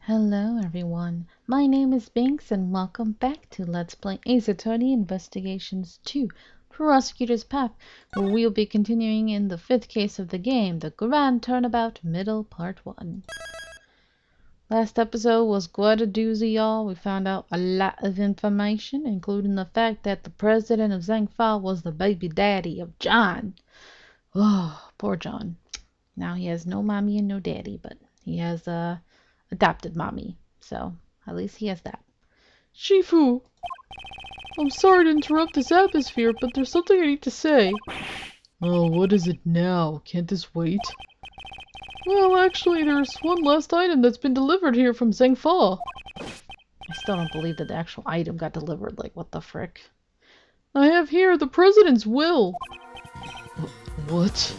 Hello everyone, my name is Binks and welcome back to Let's Play Ace Attorney Investigations 2 Prosecutor's Path, where we'll be continuing in the 5th case of the game, the Grand Turnabout Middle Part 1. Last episode was quite a doozy, y'all. We found out a lot of information, including the fact that the President of Zheng Fa was the baby daddy of John. Oh, poor John. Now he has no mommy and no daddy, but he has adopted mommy, so at least he has that. Shifu, I'm sorry to interrupt this atmosphere, but there's something I need to say. Oh, what is it now? Can't this wait? Well, actually, there's one last item that's been delivered here from Zheng Fa. I still don't believe that the actual item got delivered. Like, what the frick? I have here the President's will. What?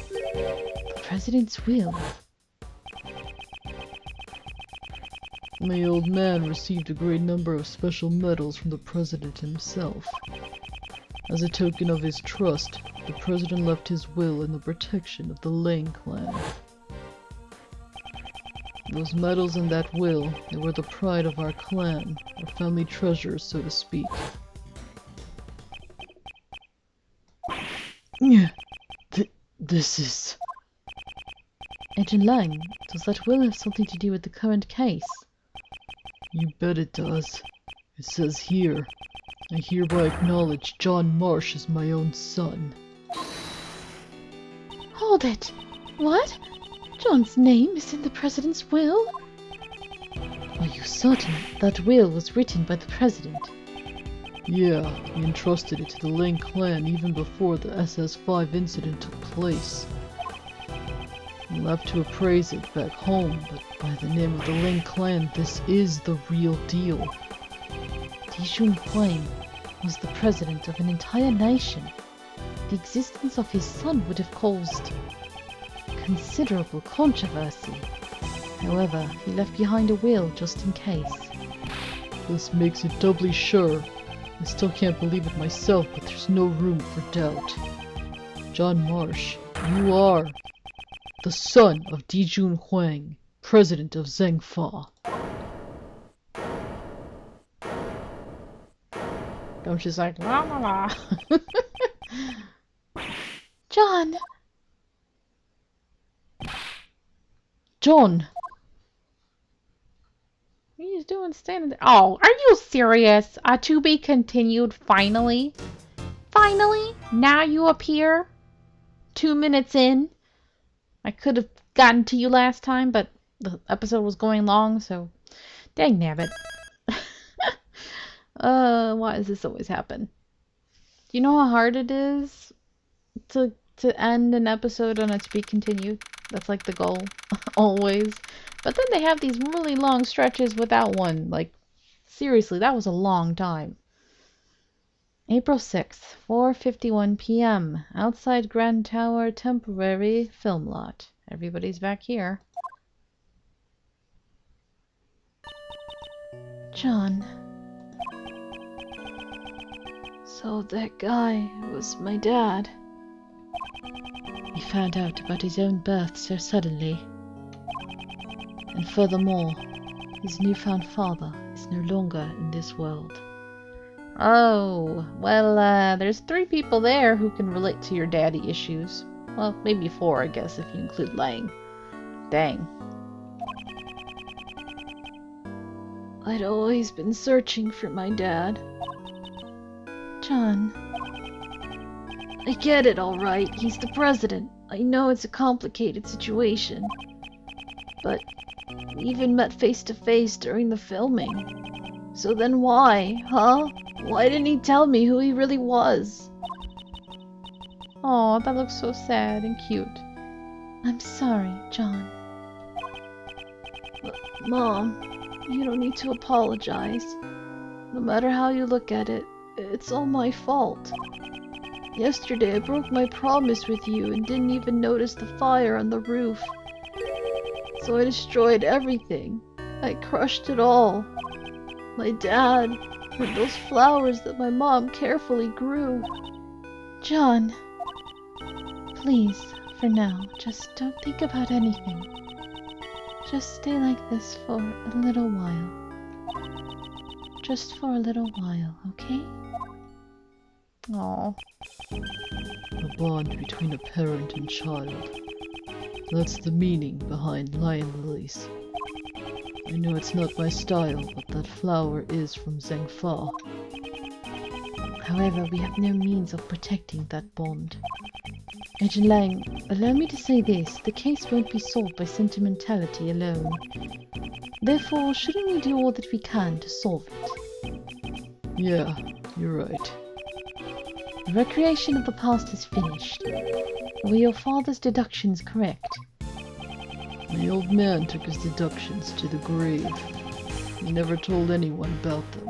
The President's will? My old man received a great number of special medals from the President himself. As a token of his trust, the President left his will in the protection of the Lang clan. Those medals and that will, they were the pride of our clan, our family treasures, so to speak. This is... Agent Lang, does that will have something to do with the current case? You bet it does. It says here, I hereby acknowledge John Marsh as my own son. Hold it! What? John's name is in the President's will? Are you certain that will was written by the President? Yeah, he entrusted it to the Lang clan even before the SS5 incident took place. We'll have to appraise it back home, but by the name of the Lang clan, this is the real deal. Zheng Fa was the president of an entire nation. The existence of his son would have caused considerable controversy. However, he left behind a will just in case. This makes it doubly sure. I still can't believe it myself, but there's no room for doubt. John Marsh, you are the son of Zheng Fa, President of Zheng Fa. And she's like, la la la. John! John! What are you doing standing there? Oh, are you serious? To be continued, finally? Finally? Now you appear? 2 minutes in? I could have gotten to you last time, but the episode was going long, so dang nabbit. Why does this always happen? Do you know how hard it is to end an episode on a to be continued? That's like the goal, always. But then they have these really long stretches without one. Like, seriously, that was a long time. April 6th, 4:51 p.m. Outside Grand Tower temporary film lot. Everybody's back here. John. So that guy was my dad. He found out about his own birth so suddenly. And furthermore, his newfound father is no longer in this world. Oh, well, there's 3 people there who can relate to your daddy issues. Well, maybe 4, I guess, if you include Lang. Dang. I'd always been searching for my dad. John. I get it, all right. He's the president. I know it's a complicated situation. But we even met face to face during the filming. So then why, huh? Why didn't he tell me who he really was? Oh, that looks so sad and cute. I'm sorry, John. Mom, you don't need to apologize. No matter how you look at it, it's all my fault. Yesterday I broke my promise with you and didn't even notice the fire on the roof. So I destroyed everything. I crushed it all. My dad, and those flowers that my mom carefully grew. John, please, for now, just don't think about anything. just stay like this for a little while. Just for a little while, okay? Aww. A bond between a parent and child. That's the meaning behind lion lilies. I know it's not my style, but that flower is from Zheng Fa. However, we have no means of protecting that bond. Agent Lang, allow me to say this. The case won't be solved by sentimentality alone. Therefore, shouldn't we do all that we can to solve it? Yeah, you're right. The recreation of the past is finished. Were your father's deductions correct? My old man took his deductions to the grave. He never told anyone about them.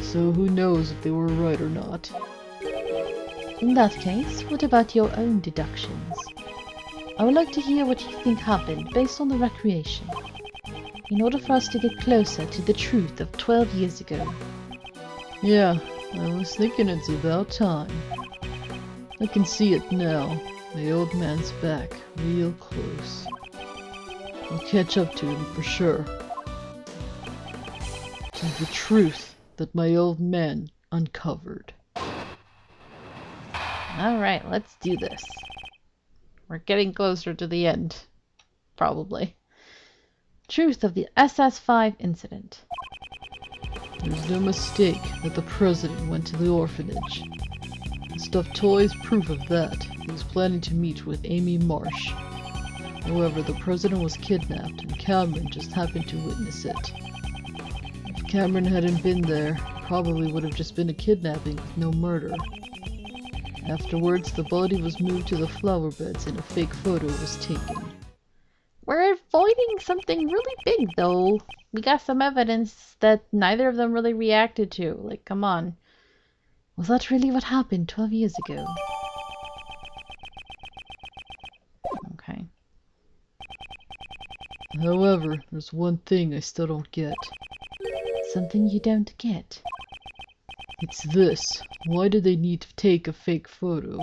So who knows if they were right or not? In that case, what about your own deductions? I would like to hear what you think happened based on the recreation, in order for us to get closer to the truth of 12 years ago. Yeah, I was thinking it's about time. I can see it now. My old man's back, real close. I'll catch up to him for sure. To the truth that my old man uncovered. Alright, let's do this. We're getting closer to the end. Probably. Truth of the SS5 incident. There's no mistake that the president went to the orphanage. The stuffed toy is proof of that. He was planning to meet with Amy Marsh. However, the president was kidnapped and Cameron just happened to witness it. If Cameron hadn't been there, it probably would have just been a kidnapping with no murder. Afterwards, the body was moved to the flower beds and a fake photo was taken. We're avoiding something really big, though. We got some evidence that neither of them really reacted to. Like, come on. Was that really what happened 12 years ago? Okay. However, there's one thing I still don't get. Something you don't get? It's this. Why do they need to take a fake photo?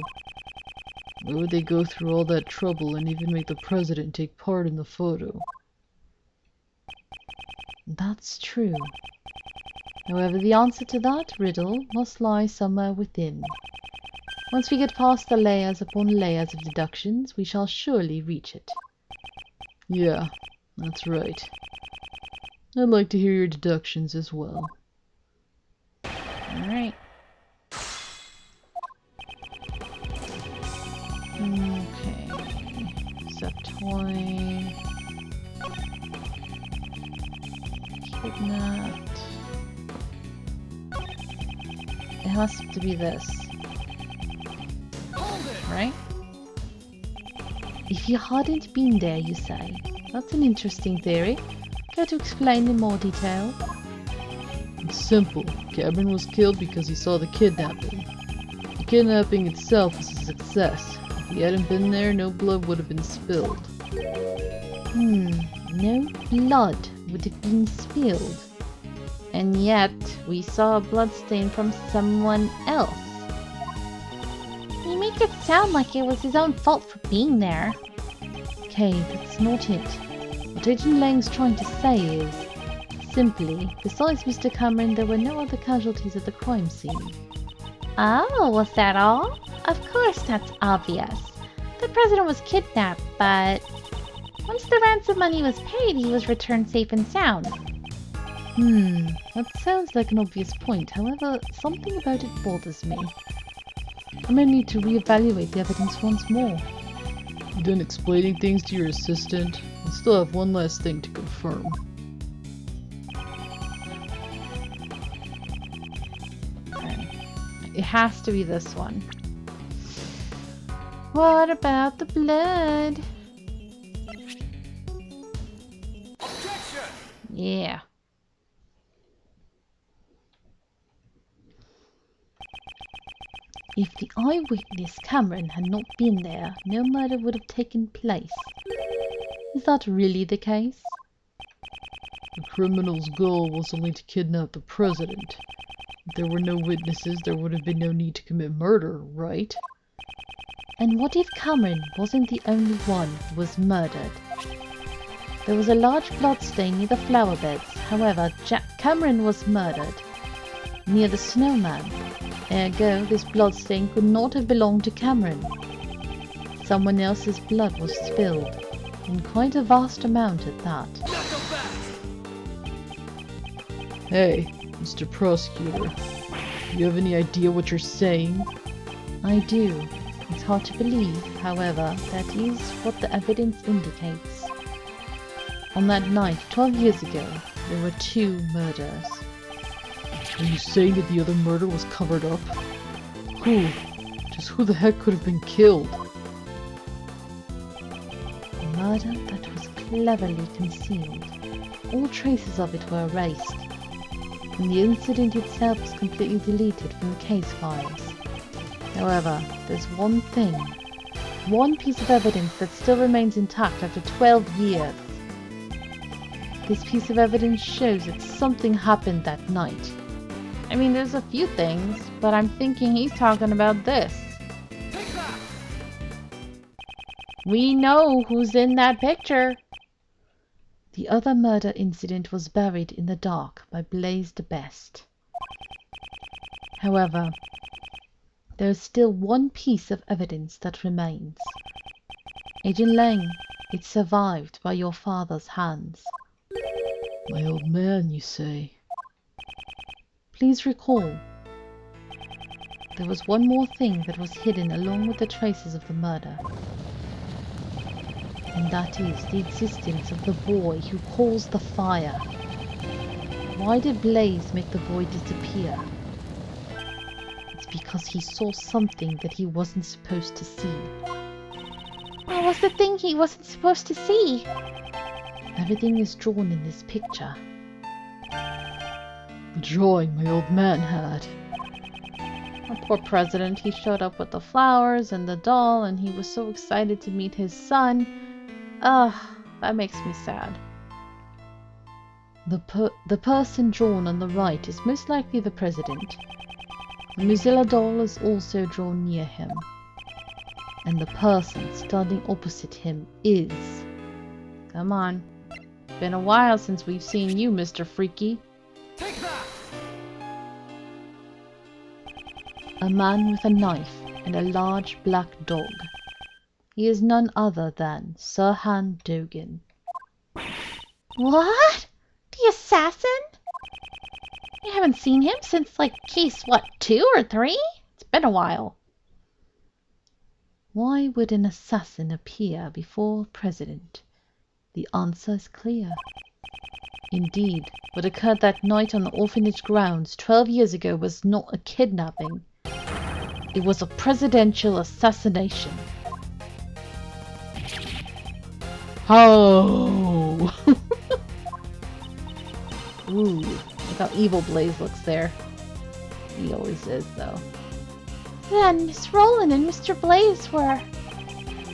Why would they go through all that trouble and even make the president take part in the photo? That's true. However, the answer to that riddle must lie somewhere within. Once we get past the layers upon layers of deductions, we shall surely reach it. Yeah, that's right. I'd like to hear your deductions as well. Alright. Okay. Set toy. Kidnapped. It has to be this. Right? If you hadn't been there, you say. That's an interesting theory. Care to explain in more detail? It's simple. Cameron was killed because he saw the kidnapping. The kidnapping itself was a success. If he hadn't been there, no blood would have been spilled. No blood would have been spilled. And yet, we saw a bloodstain from someone else. You make it sound like it was his own fault for being there. Okay, that's not it. What Agent Lang's trying to say is, simply, besides Mr. Cameron, there were no other casualties at the crime scene. Oh, was that all? Of course that's obvious. The president was kidnapped, but once the ransom money was paid, he was returned safe and sound. That sounds like an obvious point. However, something about it bothers me. I may need to reevaluate the evidence once more. You done explaining things to your assistant? I still have one last thing to confirm. Okay. It has to be this one. What about the blood? Objection! Yeah. If the eyewitness Cameron had not been there, no murder would have taken place. Is that really the case? The criminal's goal was only to kidnap the president. If there were no witnesses, there would have been no need to commit murder, right? And what if Cameron wasn't the only one who was murdered? There was a large bloodstain near the flower beds. However, Jack Cameron was murdered near the snowman. Ergo, this bloodstain could not have belonged to Cameron. Someone else's blood was spilled, and quite a vast amount at that. Hey, Mr. Prosecutor, do you have any idea what you're saying? I do. It's hard to believe, however, that is what the evidence indicates. On that night, 12 years ago, there were 2 murders. Are you saying that the other murder was covered up? Who? Just who the heck could have been killed? A murder that was cleverly concealed. All traces of it were erased, and the incident itself was completely deleted from the case files. However, there's one thing, one piece of evidence that still remains intact after 12 years. This piece of evidence shows that something happened that night. I mean, there's a few things, but I'm thinking he's talking about this. We know who's in that picture. The other murder incident was buried in the dark by Blaze the Best. However, there is still one piece of evidence that remains. Agent Lang, it survived by your father's hands. My old man, you say? Please recall, there was one more thing that was hidden along with the traces of the murder. And that is the existence of the boy who caused the fire. Why did Blaze make the boy disappear? It's because he saw something that he wasn't supposed to see. What was the thing he wasn't supposed to see? Everything is drawn in this picture. The drawing my old man had. Our poor president, he showed up with the flowers and the doll, and he was so excited to meet his son. Ugh, that makes me sad. The person drawn on the right is most likely the president. The Mozilla doll is also drawn near him. And the person standing opposite him is... Come on. Been a while since we've seen you, Mr. Freaky. Take that! A man with a knife and a large black dog. He is none other than Sirhan Dogan. What? The assassin? You haven't seen him since, like, case, what, 2 or 3? It's been a while. Why would an assassin appear before a president? The answer is clear. Indeed, what occurred that night on the orphanage grounds 12 years ago was not a kidnapping. It was a presidential assassination. Oh! Ooh, look how evil Blaze looks there. He always is, though. Then Miss Rowland and Mr. Blaze were...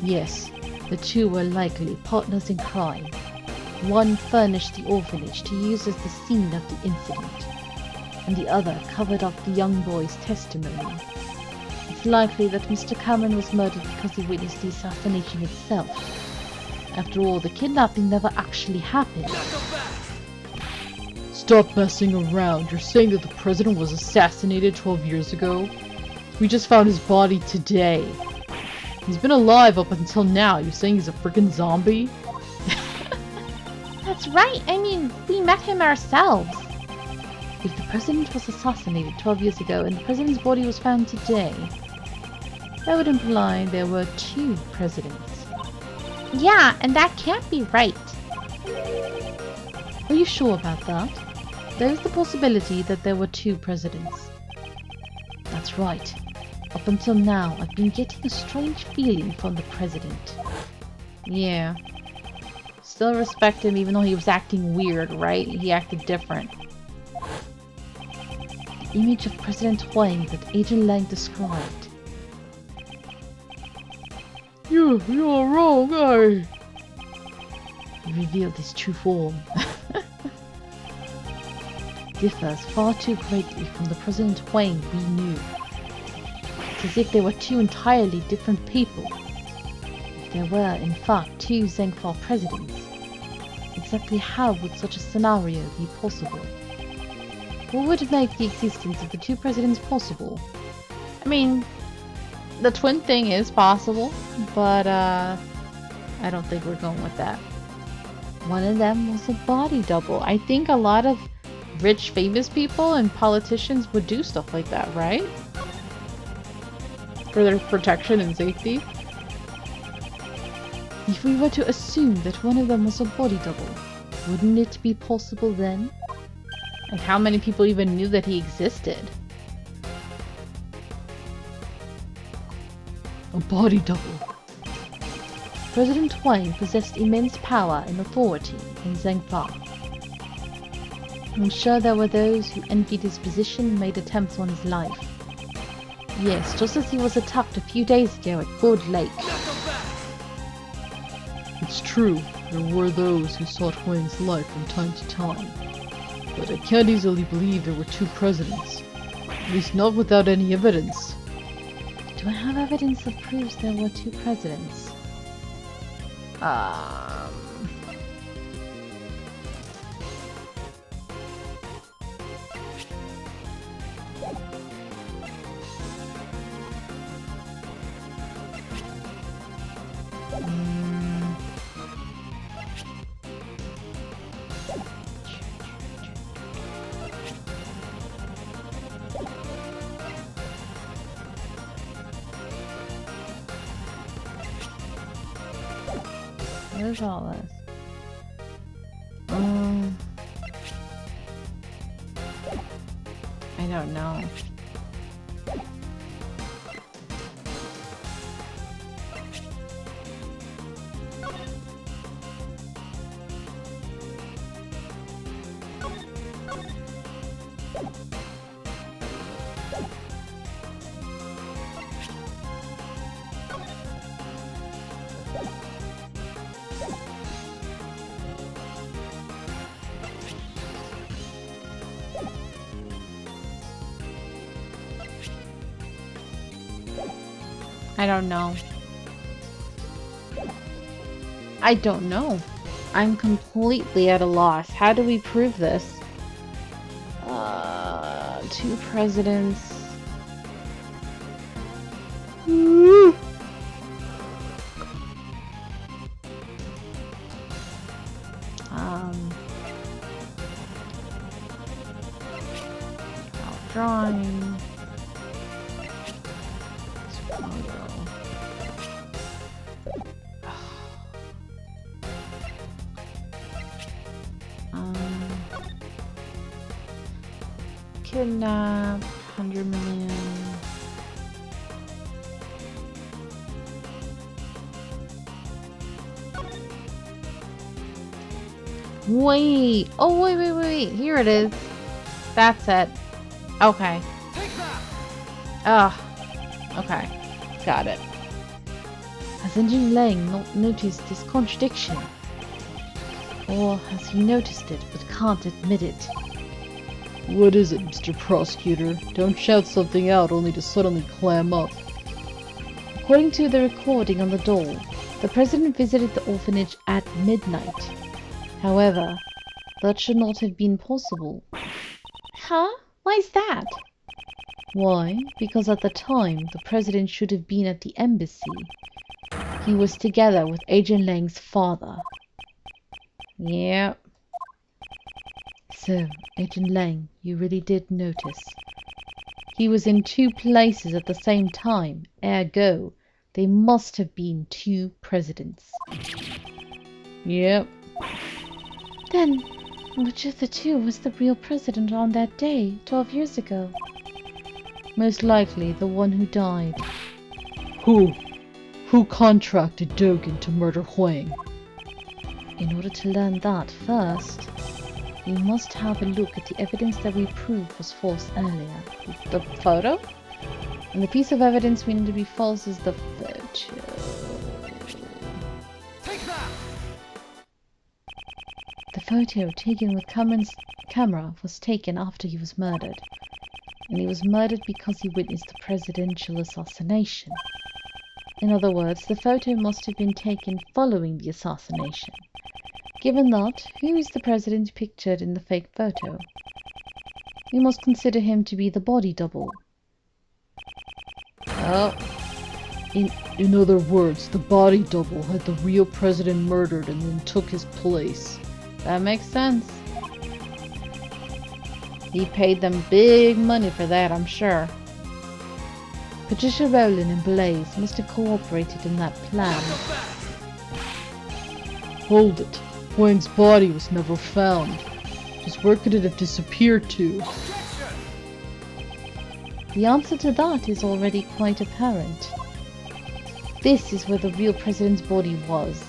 Yes, the 2 were likely partners in crime. One furnished the orphanage to use as the scene of the incident, and the other covered up the young boy's testimony. It's likely that Mr. Cameron was murdered because he witnessed the assassination itself. After all, the kidnapping never actually happened. Stop messing around. You're saying that the president was assassinated 12 years ago? We just found his body today. He's been alive up until now. You're saying he's a freaking zombie? That's right. I mean, we met him ourselves. If the president was assassinated 12 years ago and the president's body was found today, that would imply there were 2 presidents. Yeah, and that can't be right. Are you sure about that? There is the possibility that there were 2 presidents. That's right. Up until now, I've been getting a strange feeling from the president. Yeah. Still respect him even though he was acting weird, right? He acted different. The image of President Huang that Agent Lang described. You are wrong, He revealed his true form. Differs far too greatly from the President Huang we knew. It's as if they were 2 entirely different people. If there were, in fact, 2 Zheng Fa presidents, exactly how would such a scenario be possible? What would make the existence of the two presidents possible? I mean, the twin thing is possible, but I don't think we're going with that. One of them was a body double. I think a lot of rich, famous people and politicians would do stuff like that, right? For their protection and safety. If we were to assume that one of them was a body double, wouldn't it be possible then? And how many people even knew that he existed? A body double. President Huang possessed immense power and authority in Zheng Fa. I'm sure there were those who envied his position and made attempts on his life. Yes, just as he was attacked a few days ago at Gold Lake. It's true, there were those who sought Huang's life from time to time. But I can't easily believe there were two presidents. At least not without any evidence. Do I have evidence that proves there were two presidents? Where's all this? I don't know. I don't know. I don't know. I'm completely at a loss. How do we prove this? Two presidents. Drawing. Kidnap, 100 million. Wait! Oh, wait. Here it is. That's it. Okay. Okay. Got it. Has Engineer Lang not noticed this contradiction? Or has he noticed it but can't admit it? What is it, Mr. Prosecutor? Don't shout something out only to suddenly clam up. According to the recording on the door, the president visited the orphanage at midnight. However, that should not have been possible. Huh? Why is that? Why? Because at the time, the president should have been at the embassy. He was together with Agent Lang's father. Yep. So, Agent Lang, you really did notice. He was in two places at the same time, ergo, they must have been two presidents. Yep. Then, which of the two was the real president on that day, 12 years ago? Most likely the one who died. Who? Who contracted Dogen to murder Huang? In order to learn that first, we must have a look at the evidence that we proved was false earlier. The photo? And the piece of evidence we need to be false is the photo. Take that! The photo taken with Cameron's camera was taken after he was murdered. And he was murdered because he witnessed the presidential assassination. In other words, the photo must have been taken following the assassination. Given that, who is the president pictured in the fake photo? We must consider him to be the body double. Oh, In other words, the body double had the real president murdered and then took his place. that makes sense. He paid them big money for that, I'm sure. Patricia Rowland and Blaze must have cooperated in that plan. Hold it. Wang's body was never found. Just where could it have disappeared to? The answer to that is already quite apparent. This is where the real president's body was.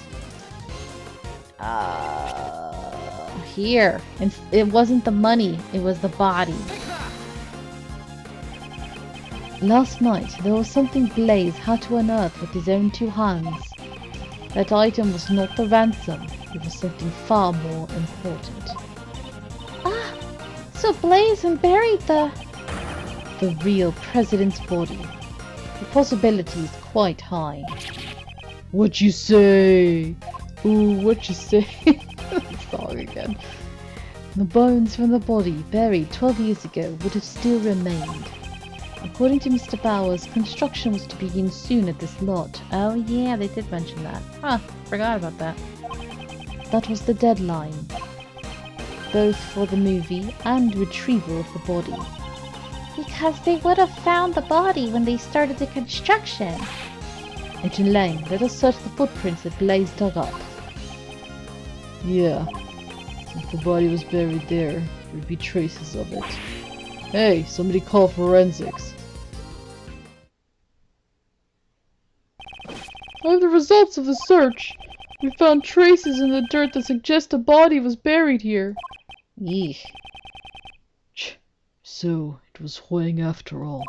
Here. And it wasn't the money, it was the body. Last night, there was something Blaze had to unearth with his own two hands. That item was not the ransom, it was something far more important. Ah! So Blaze buried the real president's body. The possibility is quite high. What you say? Ooh, what you say? Song again. The bones from the body buried 12 years ago would have still remained. According to Mr. Bowers, construction was to begin soon at this lot. Oh yeah, they did mention that. Huh, forgot about that. That was the deadline, both for the movie and retrieval of the body. Because they would have found the body when they started the construction. Agent Lang, let us search the footprints that Blaze dug up. Yeah. If the body was buried there, there'd be traces of it. Hey, somebody call forensics. I have the results of the search. We found traces in the dirt that suggest a body was buried here. Yeesh. So, it was Huang after all.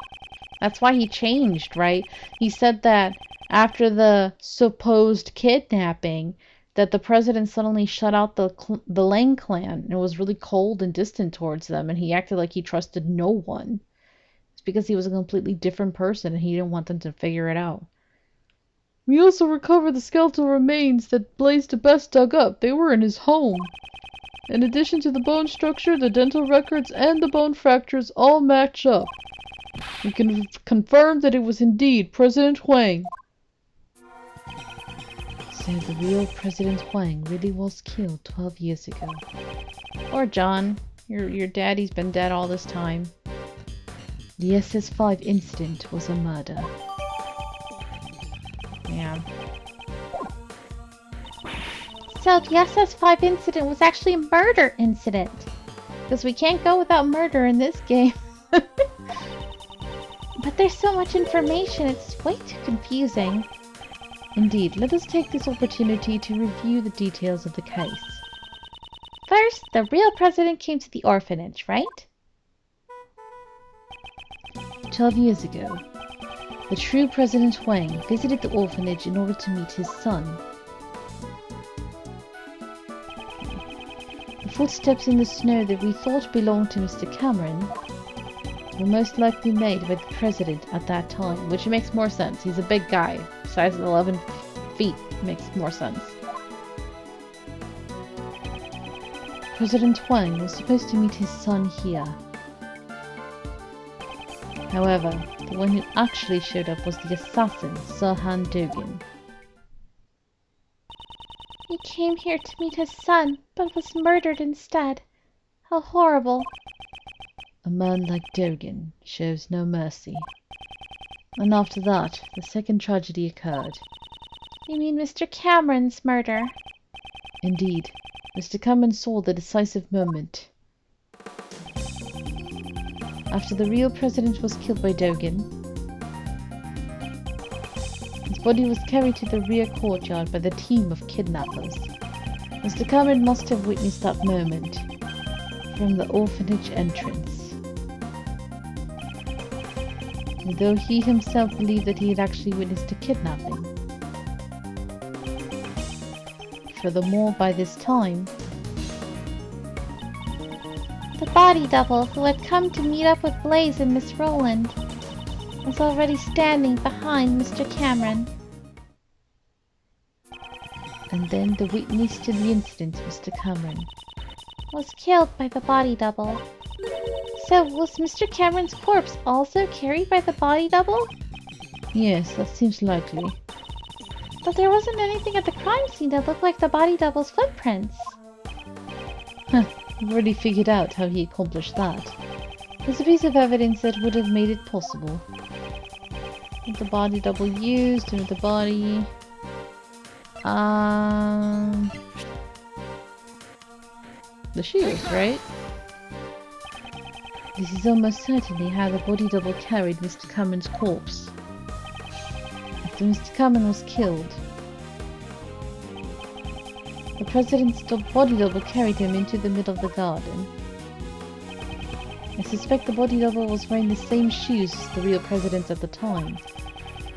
That's why he changed, right? He said that after the supposed kidnapping, that the president suddenly shut out the Lang clan and was really cold and distant towards them, and he acted like he trusted no one. It's because he was a completely different person and he didn't want them to figure it out. We also recovered the skeletal remains that Blaze the Best dug up. They were in his home. In addition to the bone structure, the dental records and the bone fractures all match up. We can confirm that it was indeed President Huang. So the real President Huang really was killed 12 years ago. Or John, your daddy's been dead all this time. The SS5 incident was a murder. Yeah. So the SS5 incident was actually a murder incident. Because we can't go without murder in this game. But there's so much information, it's way too confusing. Indeed, let us take this opportunity to review the details of the case. First, the real president came to the orphanage, right? 12 years ago, the true President Huang visited the orphanage in order to meet his son. The footsteps in the snow that we thought belonged to Mr. Cameron were most likely made by the president at that time, which makes more sense. He's a big guy, size of 11 feet, makes more sense. President Huang was supposed to meet his son here. However, the one who actually showed up was the assassin, Sirhan Dogan. He came here to meet his son, but was murdered instead. How horrible. A man like Dogan shows no mercy. And after that, the second tragedy occurred. You mean Mr. Cameron's murder? Indeed. Mr. Cameron saw the decisive moment. After the real president was killed by Dogan, his body was carried to the rear courtyard by the team of kidnappers. Mr. Cameron must have witnessed that moment from the orphanage entrance. Though he himself believed that he had actually witnessed a kidnapping. Furthermore, by this time, the body double who had come to meet up with Blaze and Miss Rowland was already standing behind Mr. Cameron. And then the witness to the incident, Mr. Cameron, was killed by the body double. So was Mr. Cameron's corpse also carried by the body double? Yes, that seems likely. But there wasn't anything at the crime scene that looked like the body double's footprints. I've already figured out how he accomplished that. There's a piece of evidence that would have made it possible. The body double used with the body. The shoes, right? This is almost certainly how the body double carried Mr. Cameron's corpse. After Mr. Cameron was killed, the president's body double carried him into the middle of the garden. I suspect the body double was wearing the same shoes as the real president at the time.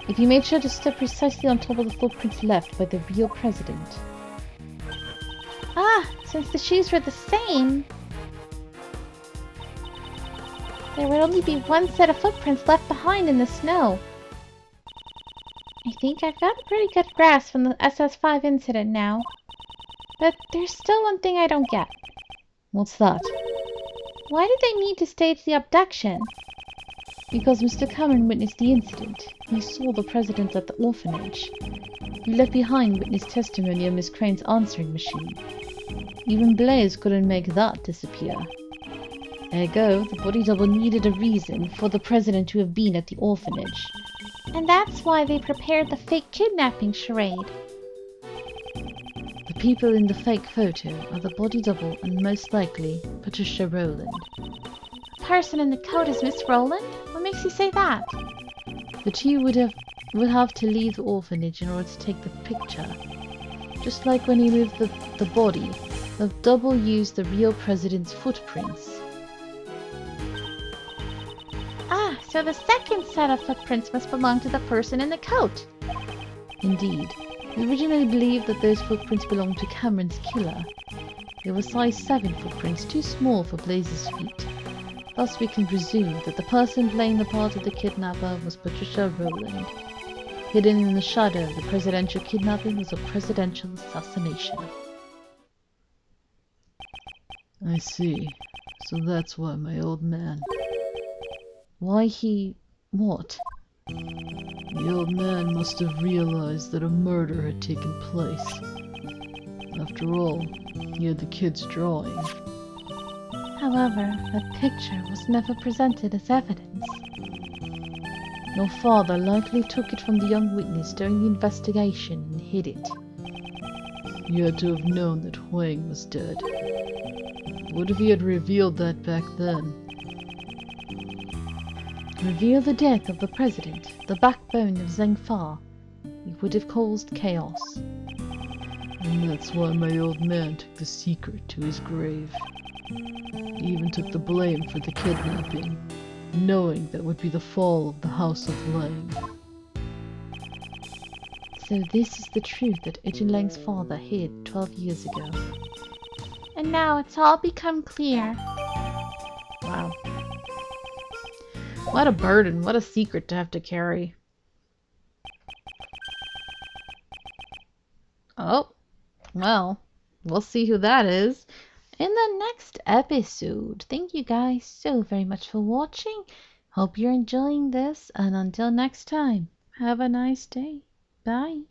If he made sure to step precisely on top of the footprints left by the real president. Ah, since the shoes were the same, there would only be one set of footprints left behind in the snow. I think I've got a pretty good grasp on the SS5 incident now. But there's still one thing I don't get. What's that? Why did they need to stage the abduction? Because Mr. Cameron witnessed the incident. He saw the president at the orphanage. He left behind witness testimony on Miss Crane's answering machine. Even Blaze couldn't make that disappear. Ergo, the body double needed a reason for the president to have been at the orphanage. And that's why they prepared the fake kidnapping charade. The people in the fake photo are the body double and most likely Patricia Rowland. The person in the coat is Miss Rowland? What makes you say that? The two would have to leave the orphanage in order to take the picture. Just like when he moved the body, the double used the real president's footprints. Ah, so the second set of footprints must belong to the person in the coat. Indeed. We originally believed that those footprints belonged to Cameron's killer. They were size 7 footprints, too small for Blaze's feet. Thus we can presume that the person playing the part of the kidnapper was Patricia Rowland. Hidden in the shadow of the presidential kidnapping was a presidential assassination. I see. So that's why my old man... Why he... what? The old man must have realized that a murder had taken place. After all, he had the kid's drawing. However, that picture was never presented as evidence. Your father likely took it from the young witness during the investigation and hid it. He had to have known that Huang was dead. What if he had revealed that back then? Reveal the death of the president, the backbone of Zheng Fa. It would have caused chaos. And that's why my old man took the secret to his grave. He even took the blame for the kidnapping, knowing that would be the fall of the House of Lang. So this is the truth that Ijin Lang's father hid 12 years ago. And now it's all become clear. Wow. What a burden, what a secret to have to carry. Oh, well, we'll see who that is in the next episode. Thank you guys so very much for watching. Hope you're enjoying this, and until next time, have a nice day. Bye.